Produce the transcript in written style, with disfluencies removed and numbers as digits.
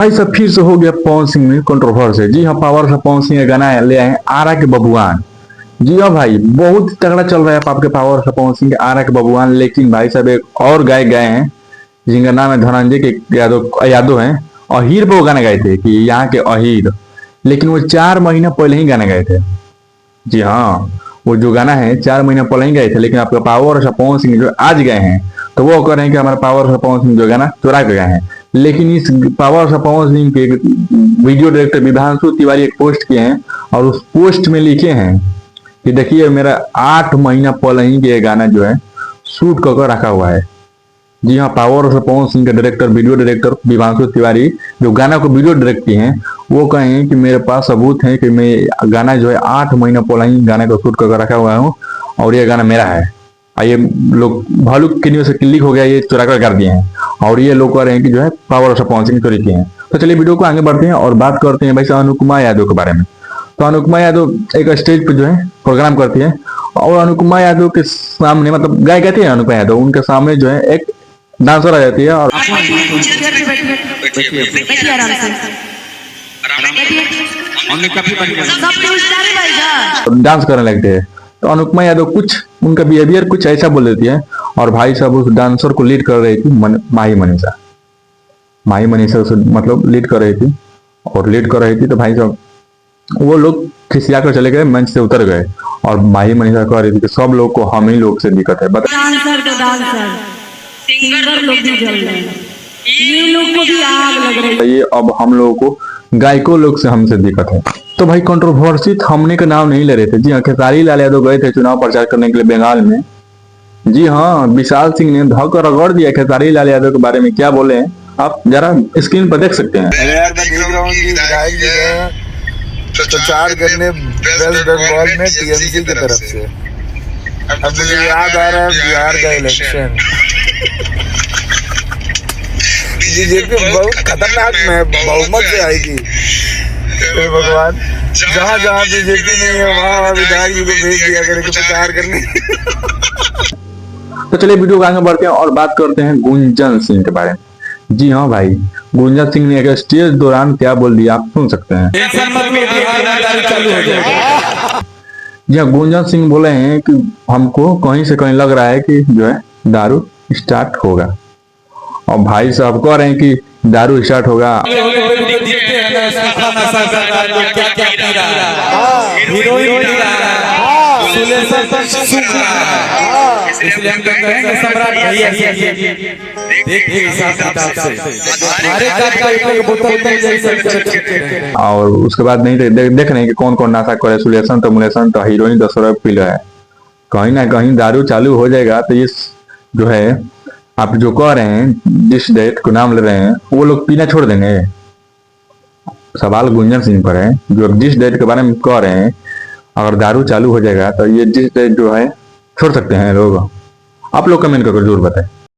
भाई सब फिर से हो गया पवन सिंह में कंट्रोवर्सी। जी हाँ, पावर से पवन सिंह का गाना ले आए आरा के बबुआन। जी हाँ भाई, बहुत तगड़ा चल रहा है आपके पावर से पवन सिंह के आरा के बबुआन। लेकिन भाई साहब एक और गायक गए हैं जिनका नाम है धनंजय के यादव हैं। अहीर पे वो गाना गाए थे कि यहाँ के अहीर। लेकिन वो 4 महीना पहले ही गाना गाए थे। जी हाँ, वो जो गाना है 4 महीना पहले ही गए थे। लेकिन आपका पावर और पवन सिंह जो आज गए हैं तो वो कह रहे हैं कि हमारा पावर और पवन सिंह जो गाना चुरा के गए हैं। लेकिन इस पावर और पवन सिंह के वीडियो डायरेक्टर विधांशु तिवारी एक पोस्ट किए हैं और उस पोस्ट में लिखे हैं कि देखिए मेरा 8 महीना पहले ही ये गाना जो है शूट कर रखा हुआ है। जी हाँ, पावर और पवन सिंह के डायरेक्टर वीडियो डायरेक्टर विधांशु तिवारी जो गाना को वीडियो डायरेक्ट किए हैं वो कहें कि मेरे पास सबूत है कि मैं गाना जो है 8 महीना पहले ही गाने को शूट कर रखा हुआ हूँ और ये गाना मेरा है। ये लोग भालू की न्यूज से क्लिक हो गया, ये चुरा कर दिए हैं और ये लोग कह रहे हैं कि जो है पावर और पवन सिंह चोरी किए हैं। तो चलिए वीडियो को आगे बढ़ते हैं और बात करते हैं भाई अनुपमा यादव के बारे में। तो अनुपमा यादव एक स्टेज पे जो है प्रोग्राम करती है और अनुपमा यादव के सामने मतलब गाय कहते हैं अनुपमा यादव, उनके सामने जो है एक डांसर आ जाती है और डांस करने लगते हैं। तो अनुपमा यादव कुछ उनका बिहेवियर कुछ ऐसा बोल देती है और भाई साहब उस डांसर को लीड कर रही थी माही मनीषा उसे मतलब लीड कर रही थी और लीड कर रही थी। तो भाई साहब वो लोग खिसिया कर चले गए, मंच से उतर गए और माही मनीषा कह रही थी कि सब लोग को हम ही लोग से दिक्कत है। सिंगर लोग भी जल रहे हैं, ये लोग को भी आग लग रही है, ये अब हम लोगों को गायकों लोग से हमसे दिक्कत है। तो भाई कंट्रोवर्सी थमने का नाम नहीं ले रहे थे। जी हाँ, खेसारी लाल यादव गए थे चुनाव प्रचार करने के लिए बंगाल में। जी हाँ, विशाल सिंह ने धक रगड़ दिया खेसारी लाल यादव के बारे में। क्या बोले हैं आप जरा स्क्रीन पर देख सकते हैं। प्रचार करने वेस्ट बंगाल में टीएमसी की तरफ से। अब मुझे याद आ रहा है बिहार का इलेक्शन। बीजेपी बहुत खतरनाक में बहुमत से आएगी। भगवान, जहाँ जहाँ बीजेपी नहीं है वहाँ विधायक जी को भेज दिया करेंगे प्रचार करने। तो चलिए वीडियो को आगे बढ़ते हैं और बात करते हैं गुंजन सिंह के बारे में। जी हाँ भाई, गुंजन सिंह ने एक स्टेज दौरान क्या बोल दिया आप सुन सकते हैं। जी हाँ, गुंजन सिंह बोले हैं कि हमको कहीं से कहीं लग रहा है कि जो है दारू स्टार्ट होगा और भाई साहब कह रहे हैं कि दारू स्टार्ट होगा। और उसके बाद नहीं देख रहे हैं कि कौन कौन नशा करे, सुलेशन तो हीरोइन 10 पी रहा है। कहीं ना कहीं दारू चालू हो जाएगा तो ये जो है आप जो कह रहे हैं जिस डेट को नाम ले रहे हैं वो लोग पीना छोड़ देंगे। सवाल गुंजन सिंह पर है जो जिस डेट के बारे में कह रहे हैं अगर दारू चालू हो जाएगा तो ये जिस डेट जो है छोड़ सकते हैं लोग। आप लोग कमेंट करके जरूर बताएं।